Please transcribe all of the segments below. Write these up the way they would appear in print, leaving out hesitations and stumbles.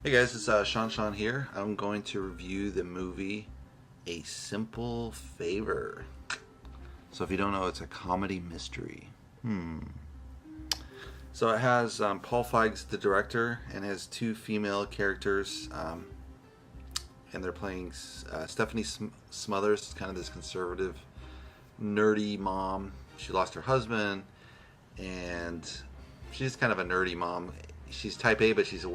Hey guys, it's ShawNshawN here. I'm going to review the movie A Simple Favor. So if you don't know, it's a comedy mystery. So it has Paul Feig's the director and has two female characters, and they're playing Stephanie Smothers, kind of this conservative, nerdy mom. She lost her husband, and she's kind of a nerdy mom. She's type A, but she's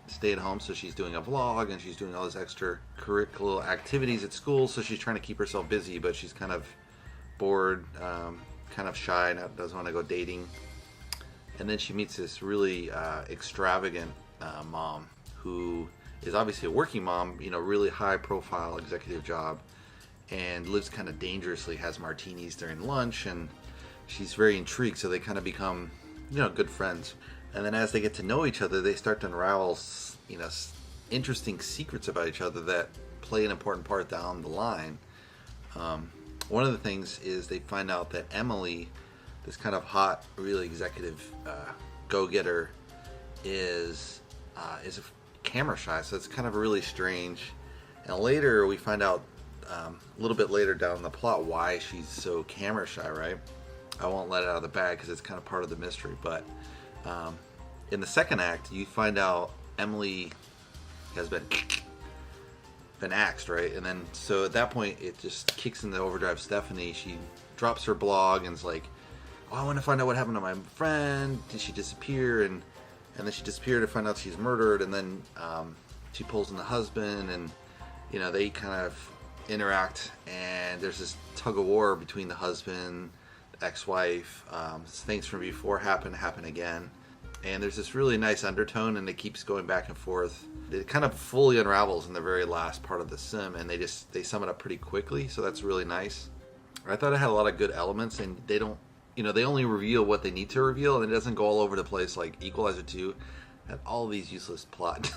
stay at home, so she's doing a vlog and she's doing all these extracurricular activities at school, so she's trying to keep herself busy, but she's kind of bored, kind of shy, and doesn't want to go dating. And then she meets this really extravagant mom who is obviously a working mom, really high profile executive job, and lives kind of dangerously, has martinis during lunch, and she's very intrigued, so they kind of become good friends. And then as they get to know each other, they start to unravel, interesting secrets about each other that play an important part down the line. One of the things is they find out that Emily, this kind of hot, really executive go-getter, is camera shy. So it's kind of really strange. And later we find out, a little bit later down the plot, why she's so camera shy, right? I won't let it out of the bag because it's kind of part of the mystery, but in the second act, you find out Emily has been axed, right? And then, so at that point, it just kicks into overdrive. Stephanie, she drops her blog and is like, "Oh, I want to find out what happened to my friend. Did she disappear?" And then she disappeared to find out she's murdered. And then she pulls in the husband, and they kind of interact. And there's this tug of war between the husband, ex-wife. Things from before happen again, and there's this really nice undertone, and it keeps going back and forth. It kind of fully unravels in the very last part of the sim, and they sum it up pretty quickly, so that's really nice. I thought it had a lot of good elements, and they don't, they only reveal what they need to reveal, and it doesn't go all over the place like Equalizer 2 had all these useless plot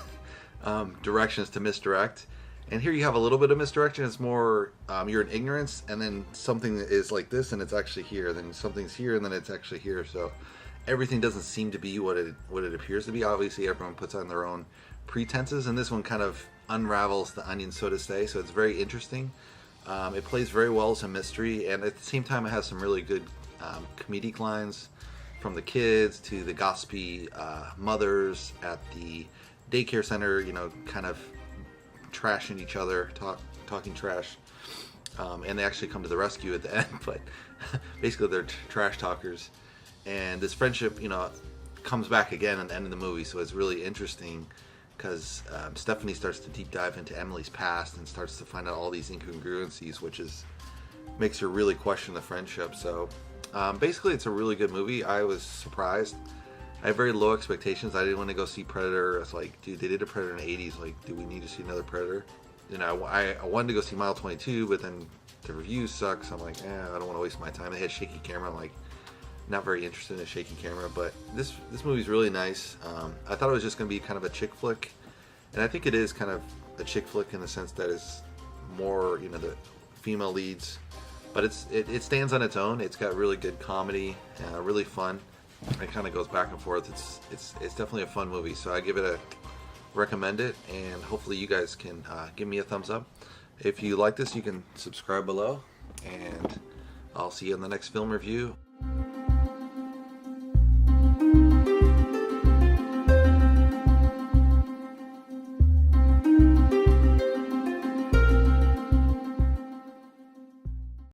directions to misdirect. And here you have a little bit of misdirection. It's more you're in ignorance, and then something is like this, and it's actually here. Then something's here, and then it's actually here. So everything doesn't seem to be what it appears to be. Obviously, everyone puts on their own pretenses, and this one kind of unravels the onion, so to say. So it's very interesting. It plays very well as a mystery, and at the same time, it has some really good comedic lines, from the kids to the gossipy mothers at the daycare center. Kind of trashing each other, talking trash, and they actually come to the rescue at the end. But basically, they're trash talkers, and this friendship, comes back again at the end of the movie. So it's really interesting because Stephanie starts to deep dive into Emily's past and starts to find out all these incongruencies, which makes her really question the friendship. So basically, it's a really good movie. I was surprised. I have very low expectations. I didn't want to go see Predator. I was like, dude, they did a Predator in the 80s. Like, do we need to see another Predator? I wanted to go see Mile 22, but then the reviews suck. So I'm like, I don't want to waste my time. They had shaky camera. I'm like, not very interested in a shaky camera. But this movie's really nice. I thought it was just going to be kind of a chick flick. And I think it is kind of a chick flick in the sense that it's more, the female leads. But it stands on its own. It's got really good comedy, really fun. It kind of goes back and forth. It's definitely a fun movie, so I recommend it, and hopefully you guys can give me a thumbs up. If you like this, you can subscribe below, and I'll see you in the next film review.